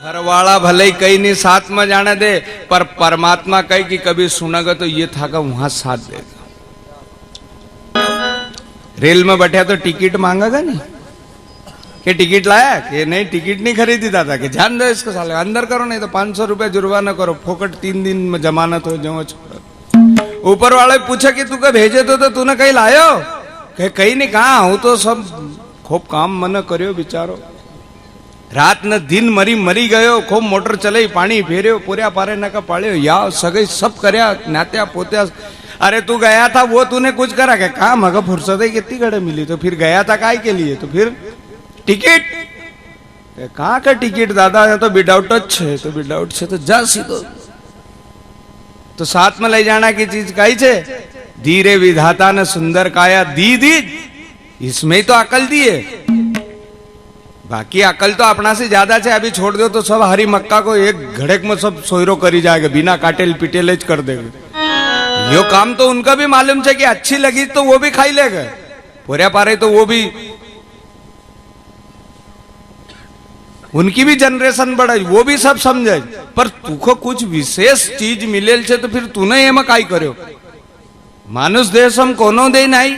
घर वाला भले ही कहीं नहीं साथ में जाने दे, पर परमात्मा कही कि कभी सुनेगा तो ये था का वहां साथ देगा। रेल में बैठा तो टिकट मांगेगा नहीं कि टिकट लाया कि नहीं, टिकट नहीं खरीदी था कि जान दो इसको साले अंदर करो, नहीं तो 500 रुपया जुर्माना करो, फोकट 3 दिन में जमानत हो जाओ छोड़ो। ऊपर वाले पूछे कि तू भेजे तो तूने कहीं लायो कि कहीं नहीं, कहा हूं तो सब खूब काम मन करो बिचारो, रात न दिन मरी मरी गयो, खूब मोटर चलाई, पानी फेर्यो, पूर्या पारे नका पाड़्यो, या सगई सब कर्या, नात्या पोत्या। अरे तू गया था वो तूने कुछ करा क्या? कहा मगर फुर्सत है कितनी घड़े मिली, तो फिर गया था काय के लिए? तो फिर टिकट कहाँ का टिकट दादा, तो विदाउट टच है, तो विदाउट से तो जा सीधो। तो साथ में ले जाना की चीज कही छे, धीरे विधाता ने सुंदर काया दी दी, इसमें ही तो अकल दी है। बाकी अकल तो अपना से ज्यादा है, अभी छोड़ दो तो सब हरी मक्का को एक घड़ेक में सब सोयरो करी जाएगा, बिना काटेल पिटेल कर देगा। यो काम तो उनका भी मालूम है कि अच्छी लगी तो वो भी खाई लेगा, पूरे पारे तो वो भी, उनकी भी जनरेशन बढ़े, वो भी सब समझे। पर तुको कुछ विशेष चीज मिलेल छे तो फिर तूने एम काई कर्यो? मानुष देह सम कोनो दे नहीं,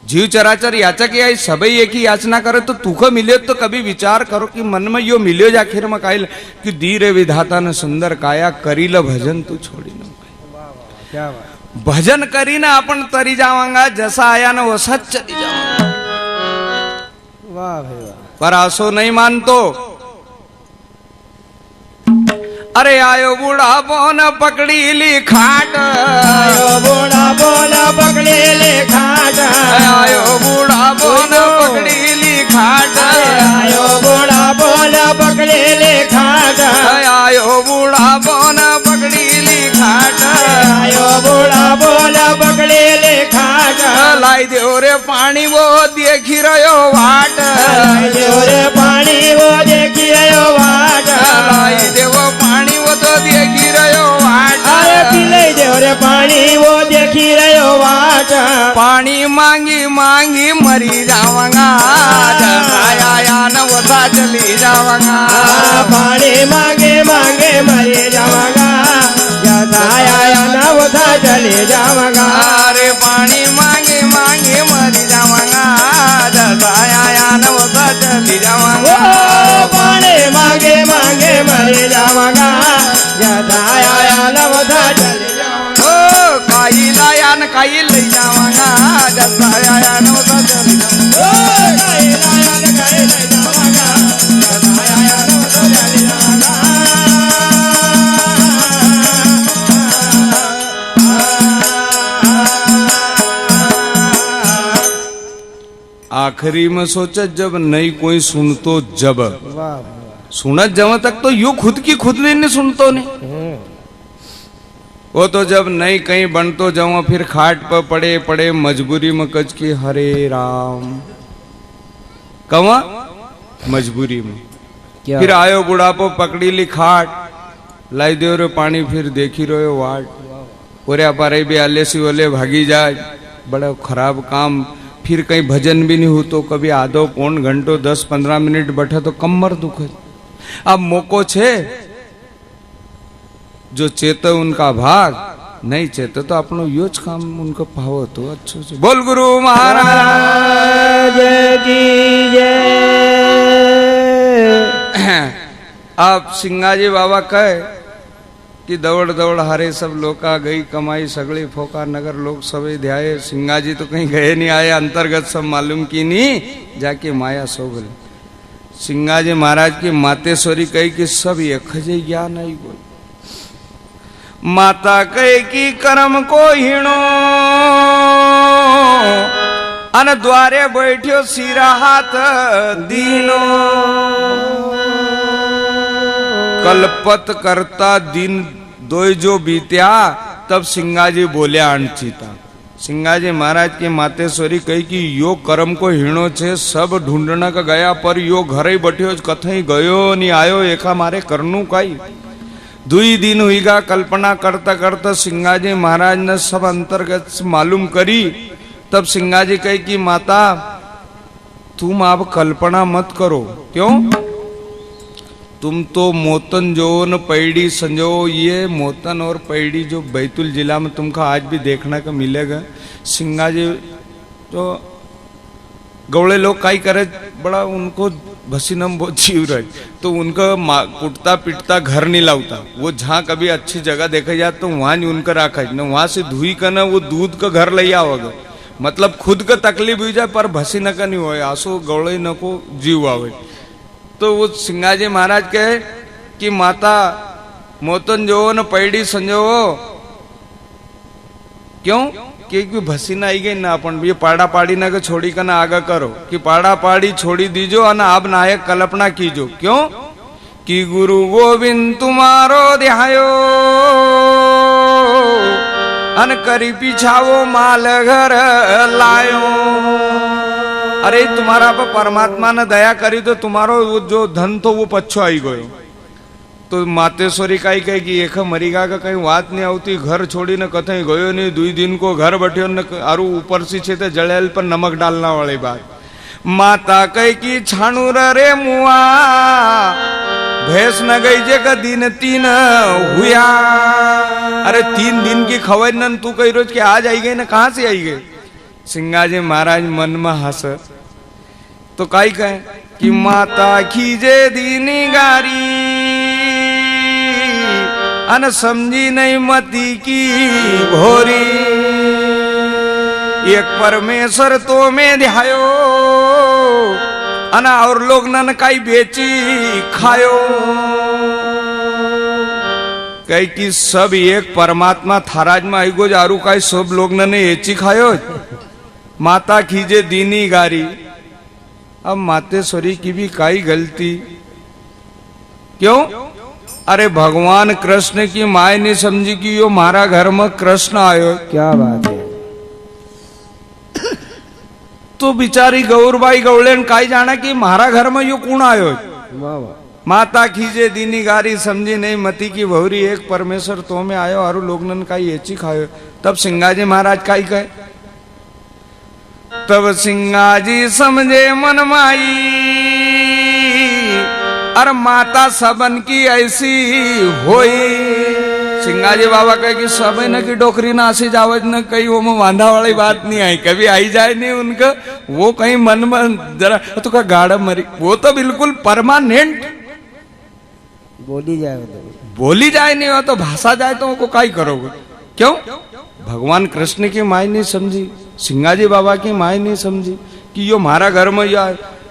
जीव चराचर याचक आई सबई एक ही याचना करे, तो तुको मिले तो कभी विचार करो कि मन में यो मिलियो जा आखिर में काई कि धीरे विधाता ने सुंदर काया करी ल भजन तू छोड़ी न। भजन करी ना अपन तरी जावांगा, जैसा आया ना वैसा चली जावांगा। वाह भाई वाह। पर आसो नहीं मानतो, अरे आयो बूढ़ा बोन पकड़ी ली खाट, आयो बूढ़ा बोन पकड़ी ली खाट, आयो बूढ़ा बोन पकड़ी ली खाट, आयो बूढ़ा बोन पकड़ी ली खाट, आयो बूढ़ा बोन पकड़ी ली खाट, आयो बूढ़ा बोन पकड़ी ली खाट, लाई देव रे पानी वो देखी रहो वाट, लाई देव रे पानी वो देखी रहो वाट, लाई देव पानी वो तो देखी रहो वाट, अरे पीले देव रे पानी वो देखी रहो वाट, पानी मांगी मांगी मरी जावांगा, आया न वसा चली जावांगा, पानी मांगे मांगे मरी जावांगा, आया न वसा चली जावांगा। अरे पानी मांगे मांगे मरी जावांगा, आया न वसा चली जावांगा, पानी मांगे मांगे मरी जावांगा, आया न वसा चली जावांगा। ओ काई लाया न काई ले जावांगा, आया न वसा चली जावांगा, काई लाया न काई ले जावांगा, आया न वसा चली जावांगा। आखिरी में सोचा जब नहीं कोई सुनतो, जब सुनत जब तक तो यू खुद की खुद नहीं सुनतो नहीं, वो तो जब नहीं कहीं बनतो जाऊं फिर खाट पर पड़े पड़े मजबूरी में कच की हरे राम कवा मजबूरी में फिर आयो बुढ़ापो पकड़ी ली खाट, लाई दो रे पानी फिर देखी रहो वाट, पूरे पारे भी आले सी ओले भागी जाए, बड़ा खराब काम। फिर कहीं भजन भी नहीं हो तो कभी आधो पौन घंटो 10-15 मिनट बैठा तो कमर दुखे। अब मौको छे जो चेते उनका भाग, नहीं चेते तो अपनो योच काम उनको पावो तो अच्छो से। बोल गुरु महाराज की जय। अब सिंगाजी बाबा कहे कि दौड़ दौड़ हारे सब लोका गई कमाई सगड़ी फोका नगर लोग सभी ध्याये, सिंगाजी तो कहीं गए नहीं आए, अंतर्गत सब मालूम की नहीं, जाके माया सो गए। सिंगाजी महाराज की मातेश्वरी कही कि सब एक ज्ञान आई बोल, माता कहे कि कर्म को हीणो अन द्वारे बैठ्यो सिरा हाथ दीनो, कलपत करता दिन दो जो बीत्या, तब सिंगाजी बोले अणचिता। सिंगाजी महाराज की मातेश्वरी कही कि यो कर्म को हीणो छे, सब ढूंढना का गया पर यो घरे बैठ्यो कथई गयो नहीं आयो, एका मारे करनू काई। 2 दिन हुईगा कल्पना करता करता सिंगाजी महाराज ने सब अंतर्गत मालूम करी। तब सिंगाजी कही कि माता तुम आप कल्पना मत करो, क्यों तुम तो मोतन जो न पैड़ी संजो, ये मोतन और पैड़ी जो बैतूल जिला में तुमको आज भी देखने को मिलेगा। सिंगा जी तो गौड़े लोग काई करे, बड़ा उनको भसीनम बहुत जीव रहे, तो उनका कुटता पिटता घर नहीं लाता। वो जहाँ कभी अच्छी जगह देखा जाए तो वहां नहीं उनका रखा है, वहां से धुई का ना वो दूध का घर ले आओगे, मतलब खुद का तकलीफ हुई जाए पर भसीना का नहीं हो, आंसू गौड़े न को जीव आवे। तो वो सिंगाजी महाराज कहे कि माता मोतन जो न पैड़ी संजो, क्यों कि भसीना आई गई ना अपन ये पाड़ा पाड़ी ना के छोड़ी का ना आगा करो कि पाड़ा पाड़ी छोड़ी दीजो और अब नायक कल्पना कीजो। क्यों कि गुरु गोविंद तुम्हारो ध्यायो अन करी पिछावो माल घर लायो। अरे तुम्हारा पर परमात्मा ने दया करी तो तुम्हारो जो धन तो वो पच्छो आई गयो। तो मातेश्वरी काई कहे कि एक मरीगा का कहीं बात नहीं आती, घर छोड़ी न कहीं गयो नहीं, 2 दिन को घर बैठे न आरु ऊपर से छे जड़ेल पर नमक डालना वाली बात। माता कहे कि छाणू रे मुआ भैंस न गई जे का दिन 3 हुआ। अरे 3 दिन की खबर न तू कही रोज के आज आई गई ना, कहां से आई गई। सिंगाजी महाराज मन में हंस तो काई कहे कि माता खीजे दीनी गारी अन समझी नहीं मती की भोरी। एक परमेश्वर तो में ध्यायो अना और लोग नन काई बेची खायो। कई कि सब एक परमात्मा थाराज में आई गो जारू काई सब लोग ने एची खायो। माता खीजे दीनी गारी। अब मातेश्वरी की भी काई गलती, क्यों? अरे भगवान कृष्ण की माय ने समझी कि यो मारा घर में कृष्ण आयो। क्या बात है। तो बिचारी गौरबाई गौलेन काई जाना कि मारा घर में यो कौन आयो। माता खीजे दीनी गारी समझी नहीं मती की भौरी, एक परमेश्वर तो में आयो और लोगनन काई एची खायो। तब सिंगाजी महाराज काई कहे, तब सिंगाजी समझे मन माई और माता सबन की ऐसी होई। सिंगाजी बाबा कहे कि सब न की डोकरी ना आसी जावज न कहीं वो में बांधा वाली बात नहीं आई, कभी आई जाए नहीं उनका, वो कहीं मन में जरा तो का गाड़ा मरी, वो तो बिल्कुल परमानेंट बोली जाए नहीं हो तो भाषा जाए तो उनको काई करोगे। क्यों? भगवान कृष्ण की माय नहीं समझी, सिंगाजी बाबा की माय नहीं समझी कि यो मारा घर में या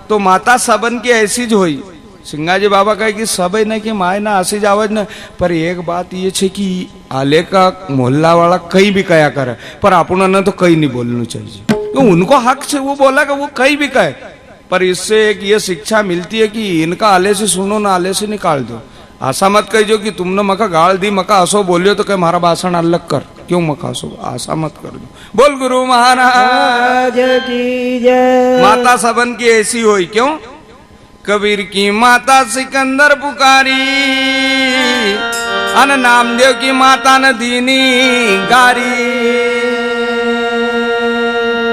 तो माता सबन की ऐसी ज होई। सिंगाजी बाबा कहे कि सब न कि माय ना आसी जावज न, पर एक बात ये छे कि आले का मोहल्ला वाला कहीं भी कया करे, पर अपना न तो कहीं नहीं बोलना चाहिए, तो उनको हक से वो बोला कि वो कहीं भी कहे। पर इससे एक ये शिक्षा मिलती है कि इनका आले से सुनो ना आले से निकाल दो। आशा मत कहिजो कि तुमने मका गाल दी मका असो बोलियो तो कहे मारा भाषण अलग कर, क्यों मका असो, आशा मत कर दो। बोल गुरु महाराज की जय। माता सबन की ऐसी होई। क्यों? कबीर की माता सिकंदर पुकारी अन नामदेव की माता न दीनी गारी।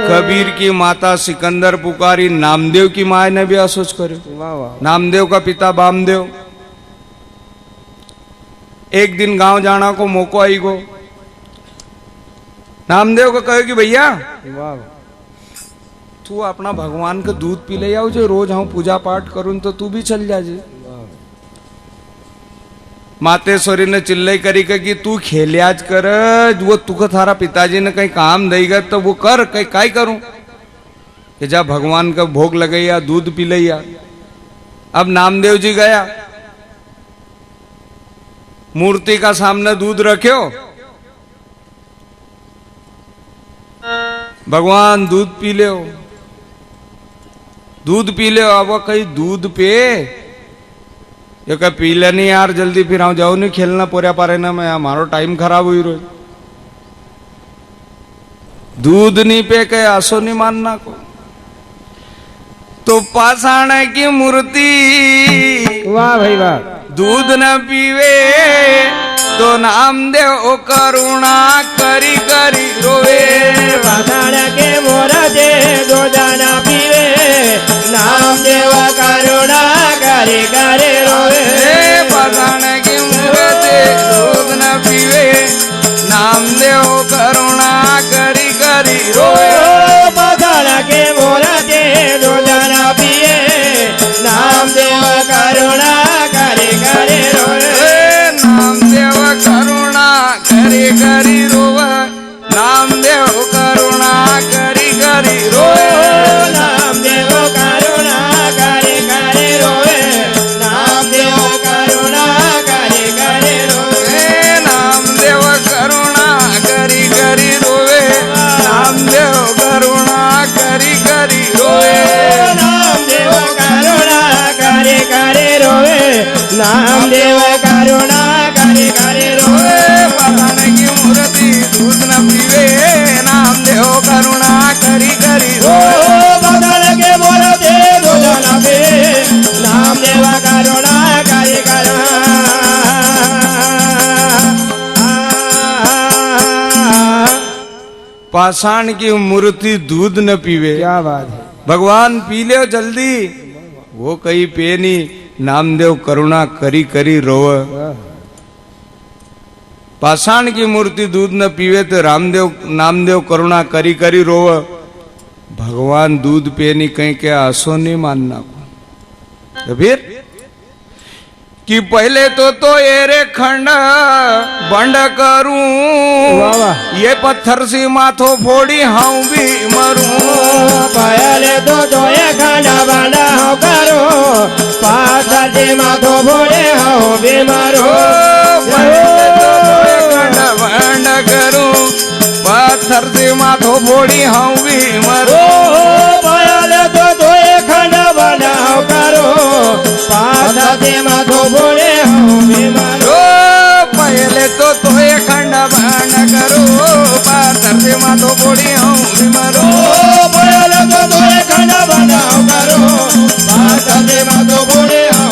कबीर की माता सिकंदर पुकारी, नामदेव की माय ने भी असोच करे। नामदेव का पिता बामदेव। एक दिन गांव जाना को मौको आई गो, नामदेव को कहे कि भैया तू अपना भगवान का दूध पी ले आओ, जो रोज हम पूजा पाठ करूं तो तू भी चल जाजे। मातेश्वरी ने चिल्लाई करी कि तू खेलियाज कर, वो तुका थारा पिताजी ने कहीं काम देगा तो वो कर, कहीं काय करूं कि जा भगवान का भोग लगैया दूध पी लिया। अब नामदेव जी गया, मूर्ति का सामने दूध रखो, भगवान दूध पी ले, दूध पी ले। अब कहीं दूध पे ये कह पी ले नहीं यार जल्दी, फिर आओ जाओ नहीं खेलना पोरिया पारे ना में, हमारो टाइम खराब हुई रोज। दूध नहीं पे कहे आसो नहीं मानना को। तो पाषाण की मूर्ति, वाह भाई वाह, दूध न पीवे तो नामदेव ओ करुणा करी करी रोवे। पाषाण के मूर्ति दूध न पीवे, नामदेव करुणा करी करी रोवे। करुणा करी करी रोवे नामदेव करुणा करी करी रोव नामदेव करुणा करी करी रोवे नामदेव करुणा करी करी रोवे नामदेव करुणा करी करी रोवे नामदेव करुणा करी करी रोवे नामदेव करुणा करी करी रोवे नामदेव करुणा करी करी रोवे नामदेव करुणा करी करी रोवे पाषाण की मूर्ति दूध न पीवे नामदेव करुणा करी करी रोवे बदल के बोलते दूध न पीवे नामदेव करुणा करी करी पाषाण की मूर्ति दूध न पीवे क्या बात है भगवान पी ले जल्दी वो कहीं पे नहीं नामदेव करुणा करी करी रोव पाषाण की मूर्ति दूध न पीवे तो नामदेव करुणा करी करी रोव भगवान दूध पे नहीं कहीं के आसो नहीं मानना को तो फिर कि पहले तो एरे खंड बंड करूं वाह वाह ये पत्थर से माथो फोड़ी हाउ भी मरूं पहले तो ये खाना बना हो करो पासा जे माथो भोरे हो बीमारो पहले तो ये खंड बंड करूं पत्थर से माथो फोड़ी हाउ भी मरूं पहले तो ये खाना बना हो करो पासा जे माथो भोरे हो बीमारो पहले तो ये खंड बंड करो पत्थर से माथो फोड़ी हाउ भी मरूं पहले तो ये खाना बना हो करो पासा जे माथो भोरे हो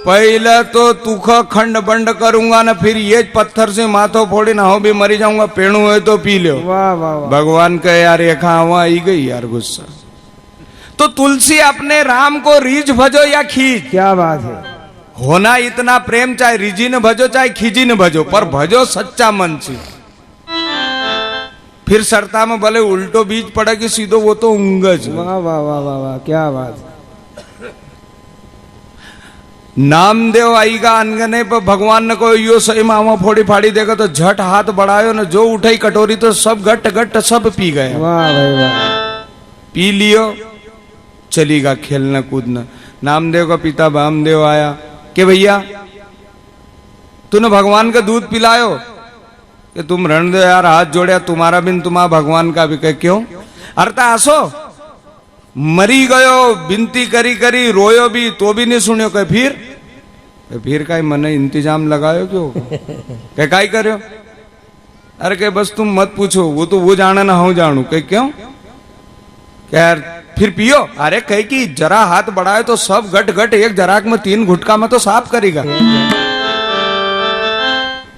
पहले तो तुख खंड बंड करूंगा ना फिर ये पत्थर से माथो फोड़ी ना हो भी मरी जाऊंगा पेड़ू है तो पी लो वाह वाह वाह भगवान का यार ये खावा आई गई यार गुस्सा तो तुलसी अपने राम को रीझ भजो या खींच क्या बात है होना इतना प्रेम चाहे रिजी न भजो चाहे खींची न भजो पर भजो सच्चा मन से फिर सरता में भले उल्टो बीज पड़ा कि सीधो वो तो उंगज वाह वाह वाह वाह वाह क्या बात है नामदेव आईगा अनगने पर भगवान ने को यो सही मामा फोड़ी फाड़ी देगा तो झट हाथ बढ़ायो ना जो उठाई कटोरी तो सब गट गट सब पी गए वाह भाई वाह पी लियो चलीगा खेलना कूदना नामदेव का पिता वामदेव आया कि भैया तूने भगवान का दूध पिलायो कि तुम रण दो यार हाथ जोड़े तुम्हारा बिन तुम्हारा भगवान का भी कह क्यों अरता आसो मरी गयो बिनती करी करी रोयो भी तो भी नहीं सुनियो कह फिर का मन इंतजाम लगायो क्यों कह काई करो अरे कह बस तुम मत पूछो वो तो वो जाने ना हूं जानू कह क्यों कह यार फिर पियो अरे कह कि जरा हाथ बढ़ाए तो सब गट गट एक जराक में 3 घुटका में तो साफ करेगा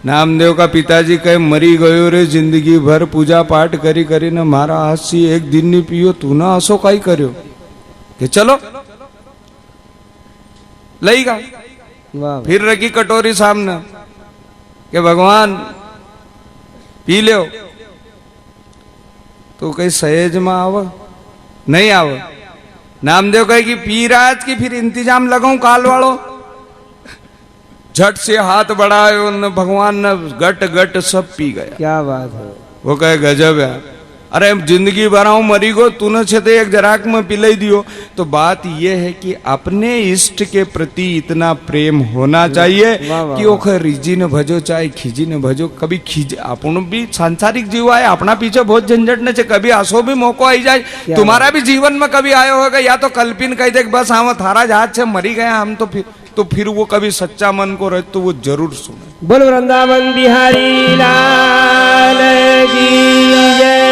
नामदेव का पिताजी कहे मरी गयो रे जिंदगी भर पूजा पाठ करी करी न मारा हाथ से एक दिन नहीं पियो तू ना हसो काई करो कि चलो लईगा वाह फिर रखी कटोरी सामने कि भगवान पी लो तो कहीं सहेज में आव नहीं आव नामदेव कहे कि पी राज की फिर इंतजाम लगाऊं काल वालो झट से हाथ बढ़ायो न भगवान ने गट गट सब पी गया क्या बात है वो कहे गजब है अरे जिंदगी भराऊं मरी गो तूने छे तो एक जराक में पिलाई दियो तो बात ये है कि अपने इष्ट के प्रति इतना प्रेम होना चाहिए कि वो रिजी न भजो चाहे खीजी न भजो कभी खीज अपन भी सांसारिक जीव आए अपना पीछे बहुत झंझट न चे कभी आसो भी मौको आई जाए तुम्हारा भी जीवन में कभी आयो होगा या तो कल्पिन कह दे बस हम थारा जहाज से मरी गया हम तो फिर वो कभी सच्चा मन को रहे तो वो जरूर सुने बोल वृंदावन बिहारी लाल की जय।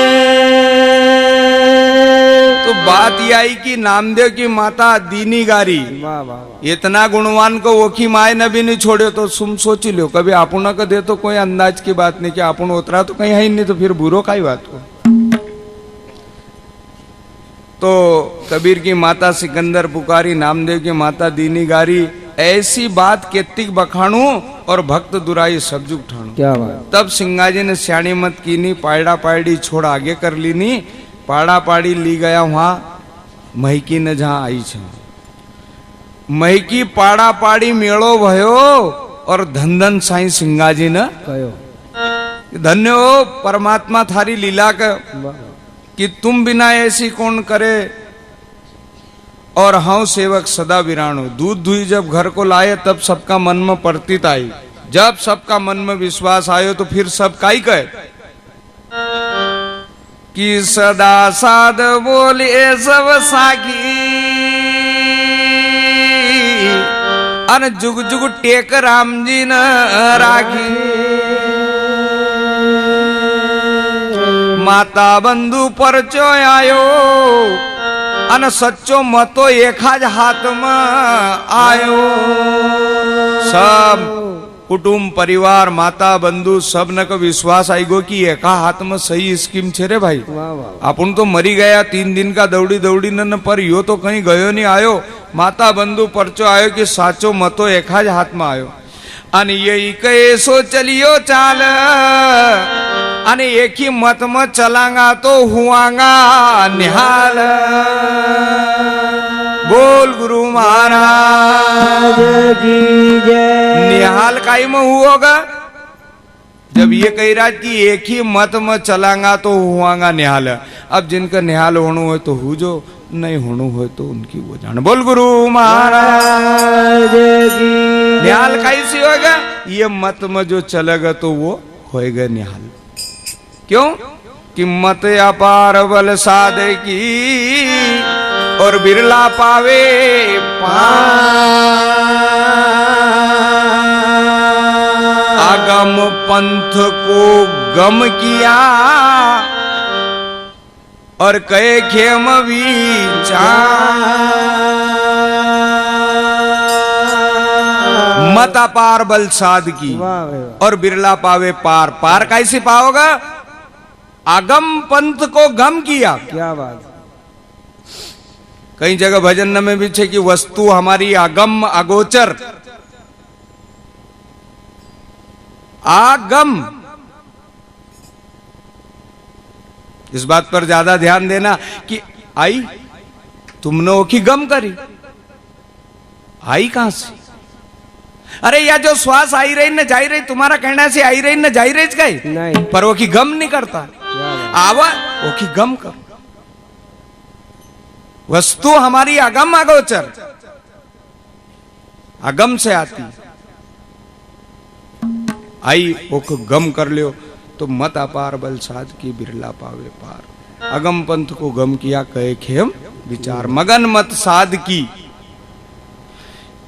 तो बात यह आई कि नामदेव की माता दीनी गारी वाह वाह वाह इतना गुणवान को वो की माए ने भी नहीं छोड़े तो तुम सोच लो कभी आपण का दे तो कोई अंदाज की बात नहीं कि आपण उतरा तो कहीं है ही नहीं तो फिर बुरो का ही बात को तो कबीर की माता सिकंदर पुकारी नामदेव की माता दीनी गारी ऐसी बात केतिक बखाणू और भक्त दुराई सब जुग ठाणू क्या बात तब सिंगाजी ने स्याणी मत कीनी पायड़ा पायड़ी छोड़ आगे कर लीनी पाड़ा पाड़ी ली गया वहां महकी ने जहां आई छे महकी पाड़ा पाड़ी मेड़ो भयो और धन धन साईं सिंगाजी ने कयो धन्य हो परमात्मा थारी लीला के कि तुम बिना ऐसी कौन करे और हाँ सेवक सदा विराणु दूध धुई जब घर को लाए तब सबका मन में प्रतीत आई जब सबका मन में विश्वास आयो तो फिर सब काई कहे कि सदा साध बोले सब साकी अन जुग जुग टेक राम जी न राखी माता बंधु परचो आयो अन सच्चो मतो एकाज हाथ में आयो सब कुटुंब परिवार माता बंधु सब न को विश्वास आई गो कि एका हाथ में सही स्कीम छे रे भाई अपन तो मरी गया 3 दिन का दौड़ी दौड़ी न पर यो तो कहीं गयो नहीं आयो माता बंधु परचो आयो कि साचो मतो एकाज हाथ में आयो अन यही कैसो चलियो चाल अने एक ही मत में चलांगा तो हुआंगा निहाल बोल गुरु महाराज की जय। निहाल काई में हुआ जब ये कह रहा कि एक ही मत में चलांगा तो हुआंगा निहाल अब जिनका निहाल होना हो तो हु जो नहीं होना हो तो उनकी वो जान बोल गुरु महाराज की निहाल कैसी होगा ये मत में जो चलेगा तो वो होएगा निहाल क्यों कि मत अपार बल साधे की और बिरला पावे आगम पंथ को गम किया और कहे खेम विचार मत अपार बल साध की और बिरला पावे पार पार कैसे पाओगा आगम पंथ को गम किया क्या बात कई जगह भजन में भी छे कि वस्तु हमारी आगम अगोचर आगम इस बात पर ज्यादा ध्यान देना कि आई तुमने वो की गम करी आई कहां से अरे या जो श्वास आई रही न जाई रही तुम्हारा कहना से आई रही न जाई रही गई नहीं पर वो की गम नहीं करता आवा वो की गम कर वस्तु हमारी अगम अगोचर अगम से आती आई वो को गम कर लियो तो मत अपार बल साध की बिरला पावे पार अगम पंथ को गम किया कहे खेम विचार मगन मत साध की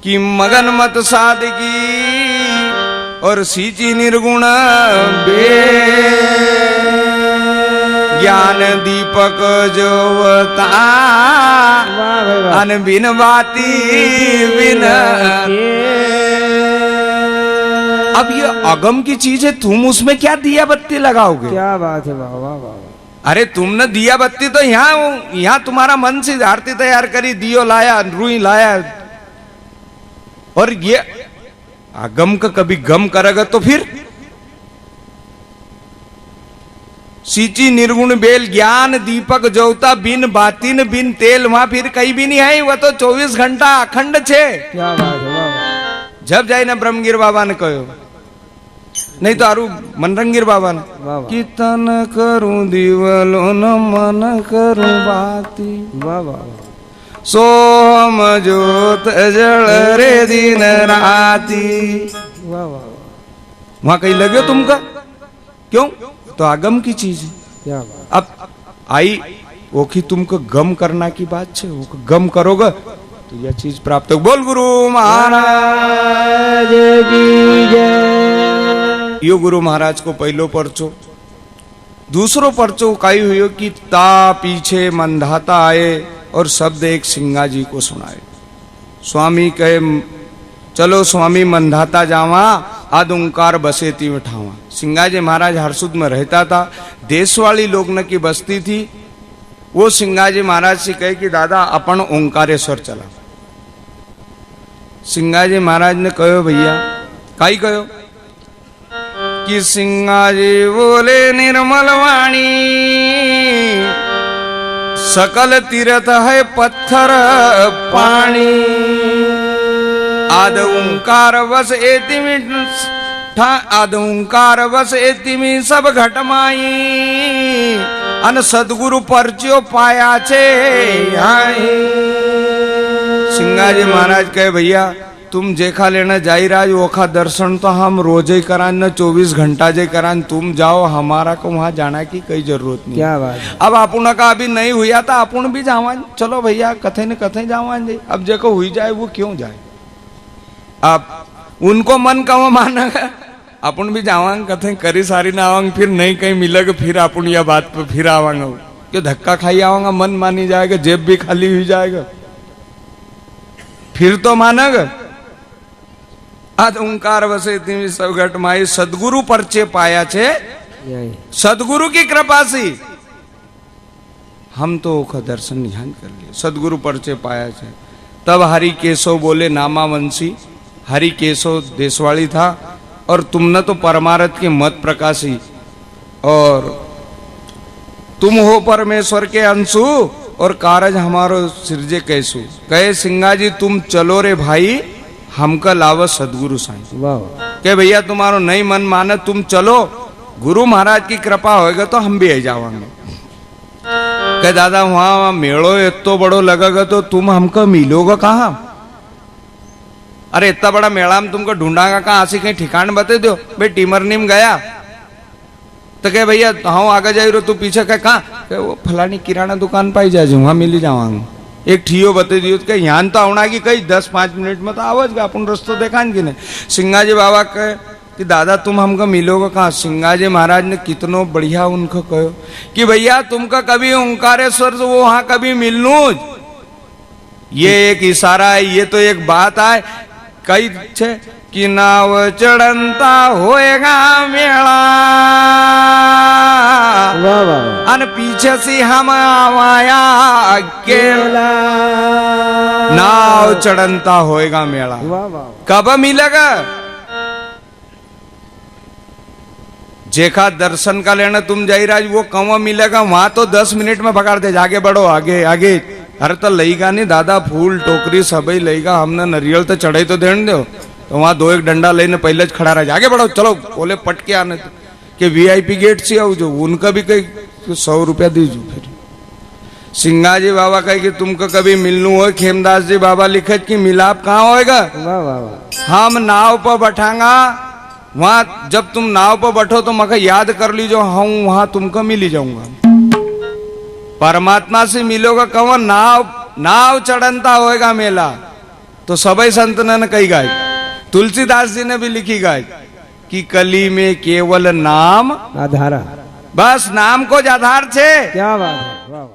कि मगन मत साध की और सीची निर्गुण ज्ञान दीपक जोवता अन बिन बाती बिन अब ये अगम की चीज है तुम उसमें क्या दिया बत्ती लगाओगे क्या बात है वाह वाह वाह अरे तुमने दिया बत्ती तो यहाँ तुम्हारा मन से आरती तैयार करी दियो लाया रुई लाया और ये अगम का कभी गम करेगा तो फिर सीची निर्गुण बेल ज्ञान दीपक जोता बिन बातिन बिन तेल वहां फिर कहीं भी नहीं आई वह तो 24 घंटा अखंड छे क्या बात है वाह जब जाए ना ब्रह्मगिर बाबा ने कहो नहीं तो आरू मनरंगीर बाबा ने वाह कीर्तन करूं दिवलो न मन करूं बाती वाह वाह सोम जोत जल रे दिन राती वाह वाह वहां कहीं लगे तुमका क्यों तो आगम की चीज है क्या बात अब आई वो की तुमको गम करना की बात है वो गम करोगे तो यह चीज प्राप्त हो बोल गुरु महाराज की जय। यो गुरु महाराज को पहलो परचो दूसरो परचो काई हुई कि ता पीछे मंधाता आए और शब्द एक सिंगा जी को सुनाए स्वामी कहे चलो स्वामी मंधाता जावा आद ओंकार बसेती उठावा सिंगा जी महाराज हरसुद में रहता था देशवाली लोग न की बस्ती थी वो सिंगा जी महाराज से कहे कि दादा अपन ओंकारेश्वर चला सिंगा जी महाराज ने कहो भैया काई कहो कि सिंगा जी बोले निर्मल वाणी सकल तीर्थ है पत्थर पाणी आद ओंकार वस एतिमी आद ओंकार वस एतिमी सब घटमाई अन सदगुरु परच्यो पाया छे सिंगाजी महाराज कहे भैया तुम जेखा लेना जाई राज ओखा दर्शन तो हम रोज ही करान न 24 घंटा जे करान तुम जाओ हमारा को वहां जाना की कोई जरूरत नहीं। क्या बात। अब अपुन का अभी नहीं हुआ था अपुन भी जावान चलो भैया कथे न कथे जावान जी अब जेको हुई जाए वो क्यों जाए अब उनको मन कहो मानेगा अपन भी जावांग कथे करी सारी ना आवांग फिर नहीं कहीं मिलेगा फिर अपन यह बात पे फिर आवांगा क्यों धक्का खाई आवांगा मन मानी जाएगा जेब भी खाली हुई जाएगा फिर तो मानेगा आज ओंकार वसे तिमी सब घट माई सदगुरु परचे पाया छे सदगुरु की कृपा से हम तो ओखा दर्शन ध्यान कर लिए सदगुरु परचे पाया छे तब हरि केशव बोले नामावंशी हरि केशव देशवाड़ी था और तुमने तो परमार्थ के मत प्रकाशी और तुम हो परमेश्वर के अंशु और कारज हमारो सिरजे कैसु कहे सिंगा जी तुम चलो रे भाई हमका लाव सदगुरु साईं के भैया तुम्हारो नहीं मन माने तुम चलो गुरु महाराज की कृपा होएगा तो हम भी आ जावांगे कहे दादा वहां मेड़ो इतो बड़ो लगेगा तो तुम हमको मिलोगे कहाँ अरे इतना बड़ा मेला में तुमको ढूंढागा कहाँ आसी कहीं ठिकान बता दो भाई टीमरनी गया तो कहे भैया हाँ आगे जाई रो तू पीछे कहे कहाँ वो फलानी किराना दुकान पाई जाए वहां मिली जावांगे एक ठियो बता दियो तो यहाँ तो आना की कहीं 10-5 मिनट में तो आवज अपन रस्तो देखा कि नहीं सिंगाजी बाबा कहे कि दादा तुम हमको मिलोगे कहाँ सिंगाजी महाराज ने कितनो बढ़िया उनको कहो कि भैया तुमको कभी ओंकारेश्वर से वो वहां कभी मिलनू ये एक इशारा है ये तो एक बात है कई छे कि नाव चढ़ंता होएगा मेला अन पीछे से हम आवाया अकेला नाव चढ़ंता होएगा मेला कब मिलेगा जेखा दर्शन का लेना तुम जाई राज वो कहाँ मिलेगा वहां तो 10 मिनट में पकड़ दे आगे बढ़ो आगे आगे अरे तो लईगा नहीं दादा फूल टोकरी सबई लईगा हमने नरियल तो चढ़ाई तो देने दो तो वहां 2-1 डंडा लेने पहले खड़ा रह आगे बढ़ो चलो बोले पटके आने के वीआईपी गेट से आओ जो उनका भी कहीं 100 रुपया दीजो फिर सिंगाजी बाबा कहे कि तुमको कभी मिलनू हो खेमदास जी बाबा लिखे कि मिलाप कहाँ होएगा हम नाव पर बैठांगा वहां जब तुम नाव पर बैठो तो मगर याद कर लीजो हम वहां तुमको मिली जाऊंगा परमात्मा से मिलोगा कहो नाव चढ़नता होएगा मेला तो सबई संत ने कही गाय तुलसीदास जी ने भी लिखी गाय कि कली में केवल नाम आधार बस नाम को आधार छे क्या बात है।